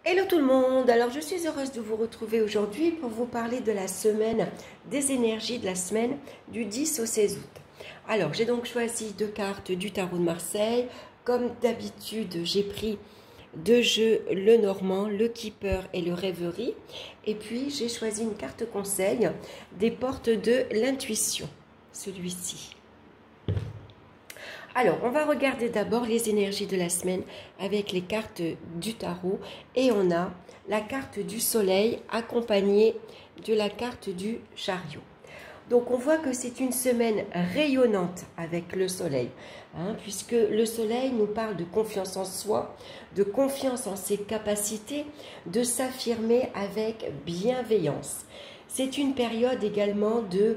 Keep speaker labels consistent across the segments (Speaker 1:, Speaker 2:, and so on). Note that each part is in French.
Speaker 1: Hello tout le monde, alors je suis heureuse de vous retrouver aujourd'hui pour vous parler de la semaine, des énergies de la semaine du 10 au 16 août. Alors j'ai donc choisi deux cartes du tarot de Marseille. Comme d'habitude, j'ai pris deux jeux, le Normand, le Keeper et le Rêverie. Et puis j'ai choisi une carte conseil des portes de l'intuition, celui-ci. Alors, on va regarder d'abord les énergies de la semaine avec les cartes du tarot. Et on a la carte du soleil accompagnée de la carte du chariot. Donc, on voit que c'est une semaine rayonnante avec le soleil, puisque le soleil nous parle de confiance en soi, de confiance en ses capacités, de s'affirmer avec bienveillance. C'est une période également de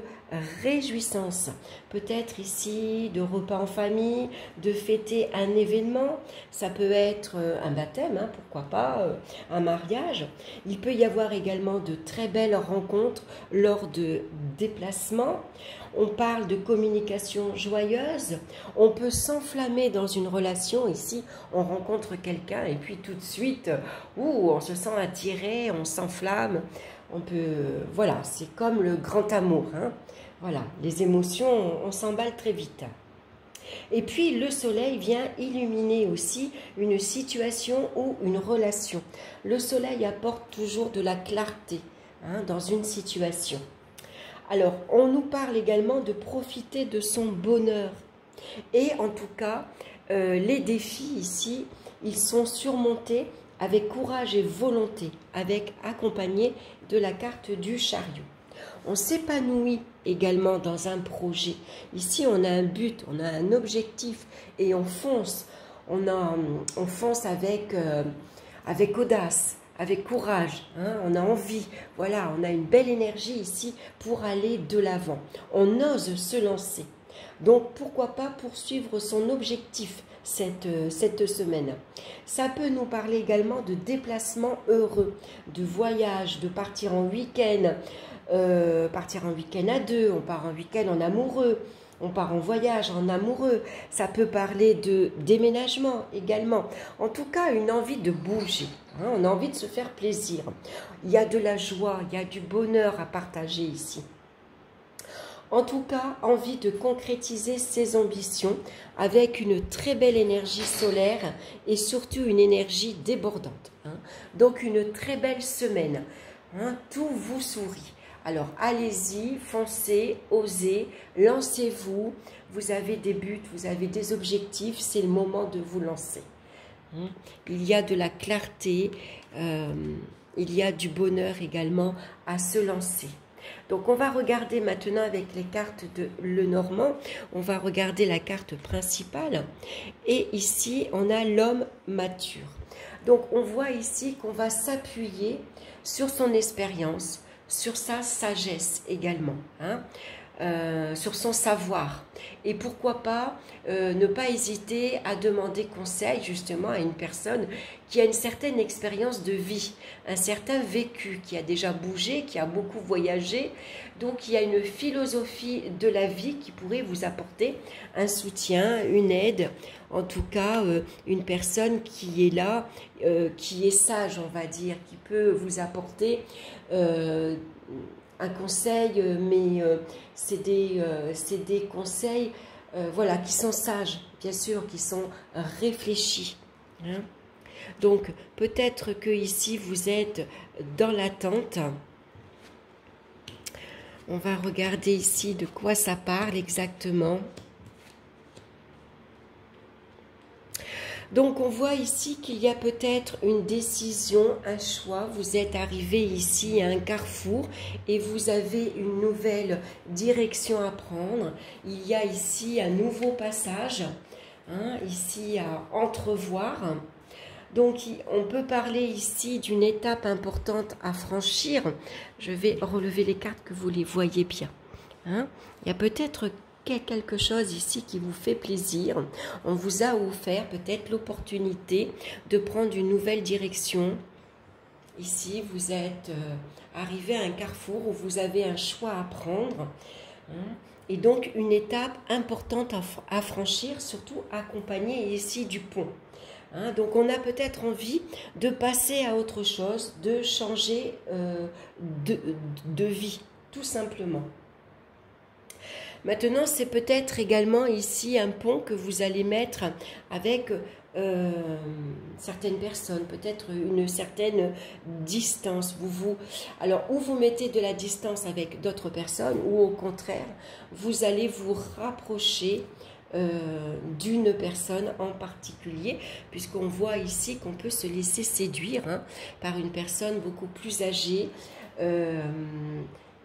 Speaker 1: réjouissance, peut-être ici de repas en famille, de fêter un événement, ça peut être un baptême, pourquoi pas, un mariage. Il peut y avoir également de très belles rencontres lors de déplacements. On parle de communication joyeuse, on peut s'enflammer dans une relation, ici on rencontre quelqu'un et puis tout de suite, on se sent attiré, on s'enflamme. On peut, voilà, c'est comme le grand amour, Voilà, les émotions, on s'emballe très vite. Et puis le soleil vient illuminer aussi une situation ou une relation. Le soleil apporte toujours de la clarté dans une situation. Alors, on nous parle également de profiter de son bonheur. Et en tout cas, les défis ici, ils sont surmontés avec courage et volonté, avec accompagné de la carte du chariot. On s'épanouit également dans un projet. Ici, on a un but, on a un objectif et on fonce. On fonce avec audace, avec courage. On a envie. Voilà, on a une belle énergie ici pour aller de l'avant. On ose se lancer. Donc, pourquoi pas poursuivre son objectif cette semaine. Ça peut nous parler également de déplacements heureux, de voyage, de partir en week-end, à deux, on part en week-end en amoureux, on part en voyage en amoureux. Ça peut parler de déménagement également. En tout cas, une envie de bouger. On a envie de se faire plaisir. Il y a de la joie, il y a du bonheur à partager ici. En tout cas, envie de concrétiser ses ambitions avec une très belle énergie solaire et surtout une énergie débordante. Donc une très belle semaine. Tout vous sourit. Alors allez-y, foncez, osez, lancez-vous. Vous avez des buts, vous avez des objectifs, c'est le moment de vous lancer. Il y a de la clarté, il y a du bonheur également à se lancer. Donc on va regarder maintenant avec les cartes de Lenormand, on va regarder la carte principale et ici on a l'homme mature. Donc on voit ici qu'on va s'appuyer sur son expérience, sur sa sagesse également, sur son savoir. Et pourquoi pas ne pas hésiter à demander conseil justement à une personne qui a une certaine expérience de vie, un certain vécu, qui a déjà bougé, qui a beaucoup voyagé. Donc il y a une philosophie de la vie qui pourrait vous apporter un soutien, une aide, en tout cas une personne qui est là, qui est sage on va dire, qui peut vous apporter un conseil, mais c'est des conseils voilà, qui sont sages, bien sûr, qui sont réfléchis. Donc, peut-être que ici, vous êtes dans l'attente. On va regarder ici de quoi ça parle exactement. Donc, on voit ici qu'il y a peut-être une décision, un choix. Vous êtes arrivé ici à un carrefour et vous avez une nouvelle direction à prendre. Il y a ici un nouveau passage, ici à entrevoir. Donc, on peut parler ici d'une étape importante à franchir. Je vais relever les cartes que vous les voyez bien. Il y a peut-être quelque chose ici qui vous fait plaisir. On vous a offert peut-être l'opportunité de prendre une nouvelle direction. Ici, vous êtes arrivé à un carrefour où vous avez un choix à prendre. Et donc, une étape importante à franchir, surtout accompagnée ici du pont. Hein. Donc on a peut-être envie de passer à autre chose, de changer de vie, tout simplement. Maintenant, c'est peut-être également ici un pont que vous allez mettre avec certaines personnes, peut-être une certaine distance. Alors, ou vous mettez de la distance avec d'autres personnes, ou au contraire, vous allez vous rapprocher d'une personne en particulier, puisqu'on voit ici qu'on peut se laisser séduire par une personne beaucoup plus âgée,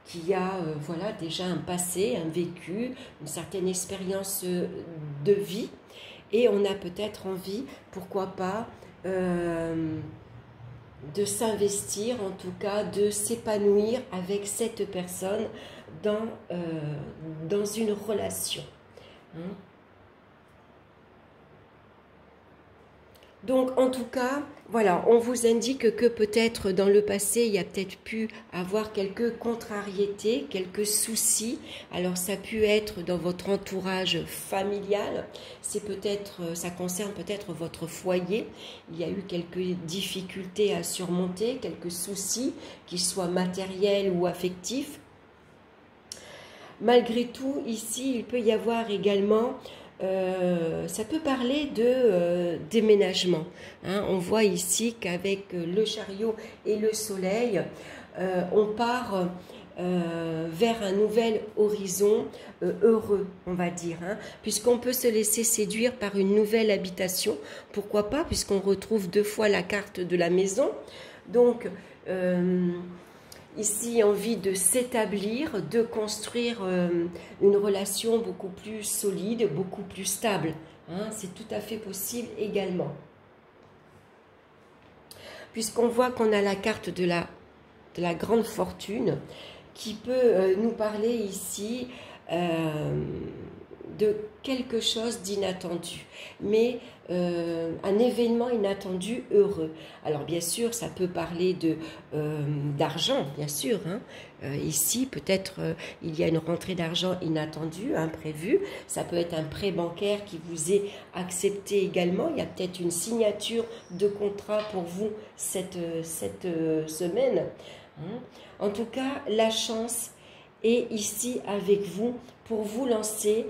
Speaker 1: qui a voilà, déjà un passé, un vécu, une certaine expérience de vie, et on a peut-être envie, pourquoi pas, de s'investir, en tout cas de s'épanouir avec cette personne dans une relation. Hein. Donc, en tout cas, voilà, on vous indique que peut-être dans le passé, il y a peut-être pu avoir quelques contrariétés, quelques soucis. Alors, ça a pu être dans votre entourage familial. C'est peut-être, ça concerne peut-être votre foyer. Il y a eu quelques difficultés à surmonter, quelques soucis, qu'ils soient matériels ou affectifs. Malgré tout, ici, il peut y avoir également... ça peut parler de déménagement. Hein. On voit ici qu'avec le chariot et le soleil, on part vers un nouvel horizon heureux, on va dire. Hein, puisqu'on peut se laisser séduire par une nouvelle habitation. Pourquoi pas, puisqu'on retrouve 2 fois la carte de la maison. Donc... ici, envie de s'établir, de construire une relation beaucoup plus solide, beaucoup plus stable. Hein, c'est tout à fait possible également. Puisqu'on voit qu'on a la carte de la grande fortune qui peut nous parler ici de quelque chose d'inattendu, mais un événement inattendu heureux. Alors bien sûr, ça peut parler d'argent, bien sûr. Hein. Ici, peut-être il y a une rentrée d'argent inattendue, imprévue. Ça peut être un prêt bancaire qui vous est accepté également. Il y a peut-être une signature de contrat pour vous cette semaine. Hein. En tout cas, la chance est ici avec vous pour vous lancer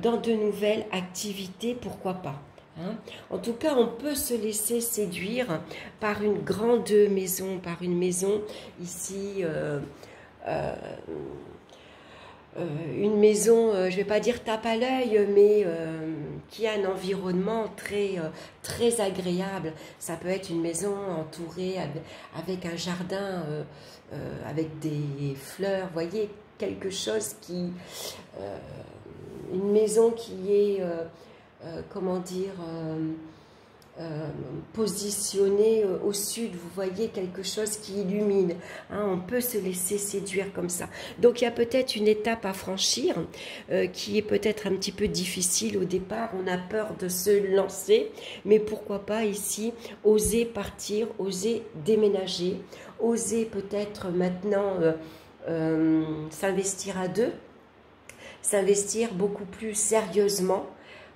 Speaker 1: dans de nouvelles activités, pourquoi pas. Hein. En tout cas, on peut se laisser séduire par une grande maison, par une maison ici, une maison, je ne vais pas dire tape à l'œil, mais qui a un environnement très agréable. Ça peut être une maison entourée avec un jardin, avec des fleurs, vous voyez, quelque chose qui... une maison qui est... comment dire, positionné au sud, vous voyez quelque chose qui illumine. Hein, on peut se laisser séduire comme ça. Donc il y a peut-être une étape à franchir qui est peut-être un petit peu difficile au départ. On a peur de se lancer, mais pourquoi pas ici oser partir, oser déménager, oser peut-être maintenant s'investir à 2, s'investir beaucoup plus sérieusement.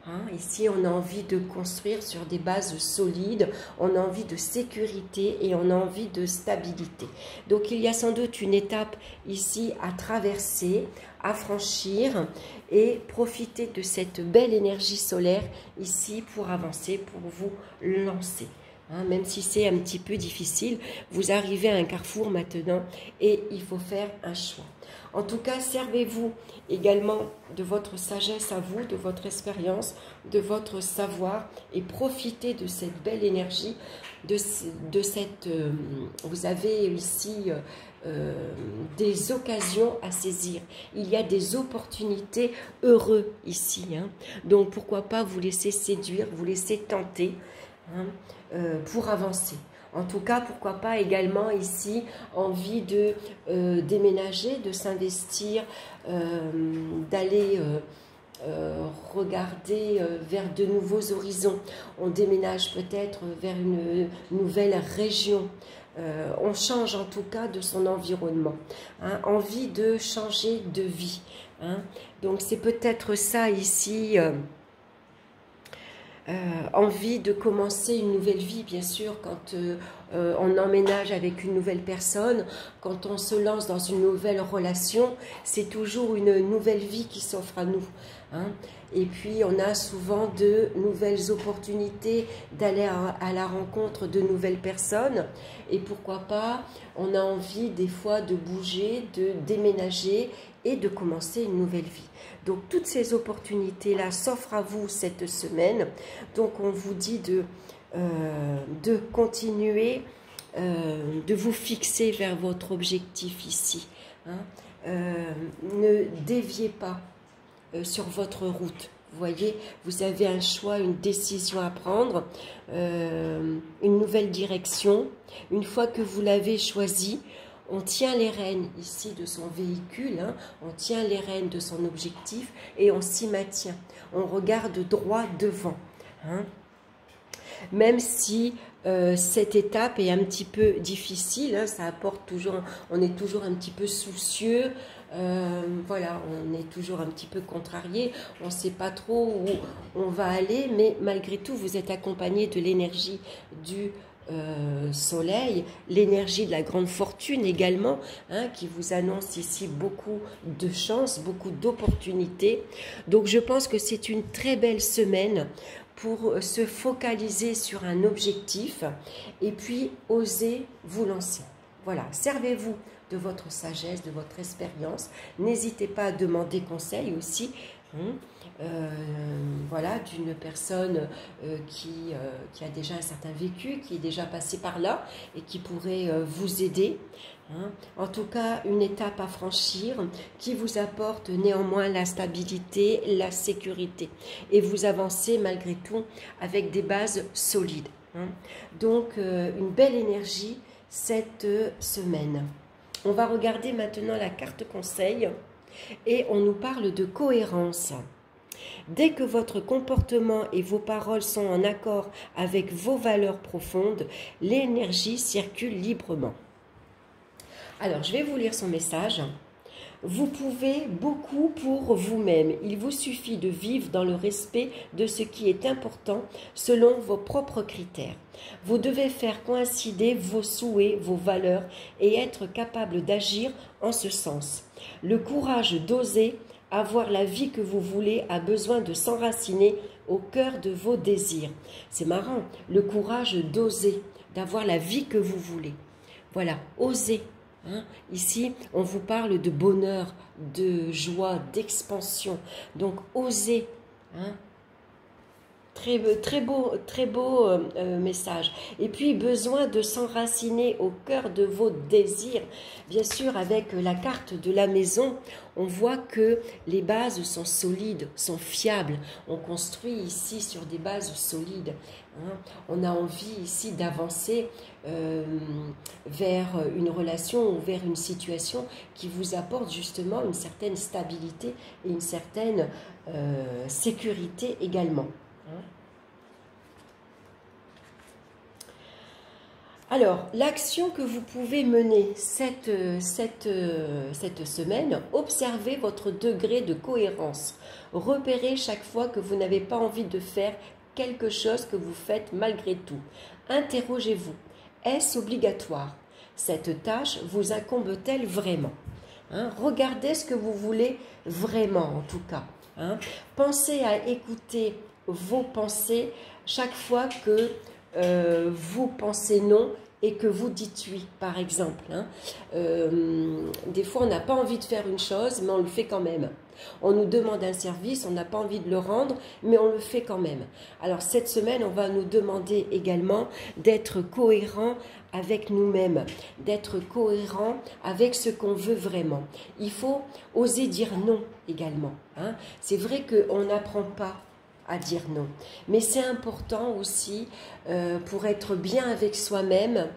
Speaker 1: Hein, ici, on a envie de construire sur des bases solides, on a envie de sécurité et on a envie de stabilité. Donc, il y a sans doute une étape ici à traverser, à franchir et profiter de cette belle énergie solaire ici pour avancer, pour vous lancer. Hein, même si c'est un petit peu difficile, vous arrivez à un carrefour maintenant et il faut faire un choix. En tout cas, servez-vous également de votre sagesse à vous, de votre expérience, de votre savoir et profitez de cette belle énergie, vous avez ici des occasions à saisir. Il y a des opportunités heureuses ici. Hein. Donc, pourquoi pas vous laisser séduire, vous laisser tenter hein, pour avancer. En tout cas, pourquoi pas également ici, envie de déménager, de s'investir, d'aller regarder vers de nouveaux horizons. On déménage peut-être vers une nouvelle région. On change en tout cas de son environnement. Hein, envie de changer de vie. Hein. Donc c'est peut-être ça ici... envie de commencer une nouvelle vie, bien sûr, quand on emménage avec une nouvelle personne, quand on se lance dans une nouvelle relation, c'est toujours une nouvelle vie qui s'offre à nous. Hein. Et puis, on a souvent de nouvelles opportunités d'aller à la rencontre de nouvelles personnes. Et pourquoi pas, on a envie des fois de bouger, de déménager et de commencer une nouvelle vie. Donc, toutes ces opportunités-là s'offrent à vous cette semaine. Donc, on vous dit de continuer, de vous fixer vers votre objectif ici. Hein. Ne déviez pas sur votre route. Vous voyez, vous avez un choix, une décision à prendre, une nouvelle direction. Une fois que vous l'avez choisi, on tient les rênes ici de son véhicule, hein, on tient les rênes de son objectif et on s'y maintient. On regarde droit devant. Hein. Même si cette étape est un petit peu difficile, hein, ça apporte toujours, on est toujours un petit peu soucieux, voilà, on est toujours un petit peu contrarié, on ne sait pas trop où on va aller, mais malgré tout, vous êtes accompagné de l'énergie du soleil, l'énergie de la grande fortune également, hein, qui vous annonce ici beaucoup de chance, beaucoup d'opportunités. Donc je pense que c'est une très belle semaine pour se focaliser sur un objectif et puis oser vous lancer. Voilà, servez-vous de votre sagesse, de votre expérience. N'hésitez pas à demander conseil aussi, hein, voilà, d'une personne qui a déjà un certain vécu, qui est déjà passé par là et qui pourrait vous aider. Hein. En tout cas, une étape à franchir qui vous apporte néanmoins la stabilité, la sécurité. Et vous avancez malgré tout avec des bases solides. Hein. Donc, une belle énergie cette semaine. On va regarder maintenant la carte conseil et on nous parle de cohérence. Dès que votre comportement et vos paroles sont en accord avec vos valeurs profondes, l'énergie circule librement. Alors, je vais vous lire son message. Vous pouvez beaucoup pour vous-même. Il vous suffit de vivre dans le respect de ce qui est important selon vos propres critères. Vous devez faire coïncider vos souhaits, vos valeurs et être capable d'agir en ce sens. Le courage d'oser avoir la vie que vous voulez a besoin de s'enraciner au cœur de vos désirs. C'est marrant, le courage d'oser, d'avoir la vie que vous voulez. Voilà, oser. Hein? Ici, on vous parle de bonheur, de joie, d'expansion. Donc, osez. Hein? Très beau message. Et puis, besoin de s'enraciner au cœur de vos désirs. Bien sûr, avec la carte de la maison, on voit que les bases sont solides, sont fiables. On construit ici sur des bases solides. Hein. On a envie ici d'avancer vers une relation ou vers une situation qui vous apporte justement une certaine stabilité et une certaine sécurité également. Alors, l'action que vous pouvez mener cette semaine, observez votre degré de cohérence. Repérez chaque fois que vous n'avez pas envie de faire quelque chose que vous faites malgré tout. Interrogez-vous, est-ce obligatoire? Cette tâche vous incombe-t-elle vraiment? Hein, regardez ce que vous voulez vraiment en tout cas. Hein. Pensez à écouter vos pensées chaque fois que vous pensez non et que vous dites oui, par exemple. Hein. Des fois, on n'a pas envie de faire une chose, mais on le fait quand même. On nous demande un service, on n'a pas envie de le rendre, mais on le fait quand même. Alors, cette semaine, on va nous demander également d'être cohérent avec nous-mêmes, d'être cohérent avec ce qu'on veut vraiment. Il faut oser dire non également. Hein. C'est vrai qu'on n'apprend pas à dire non. Mais c'est important aussi pour être bien avec soi-même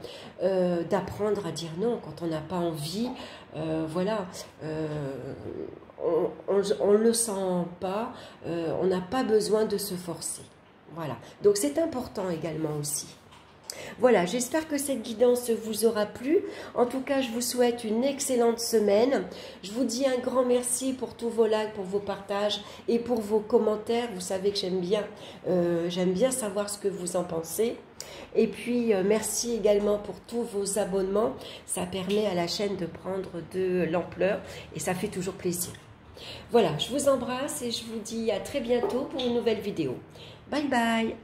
Speaker 1: d'apprendre à dire non quand on n'a pas envie. Voilà, on ne le sent pas, on n'a pas besoin de se forcer. Voilà, donc c'est important également aussi. Voilà, j'espère que cette guidance vous aura plu. En tout cas, je vous souhaite une excellente semaine. Je vous dis un grand merci pour tous vos likes, pour vos partages et pour vos commentaires. Vous savez que j'aime bien savoir ce que vous en pensez. Et puis, merci également pour tous vos abonnements. Ça permet à la chaîne de prendre de l'ampleur et ça fait toujours plaisir. Voilà, je vous embrasse et je vous dis à très bientôt pour une nouvelle vidéo. Bye bye!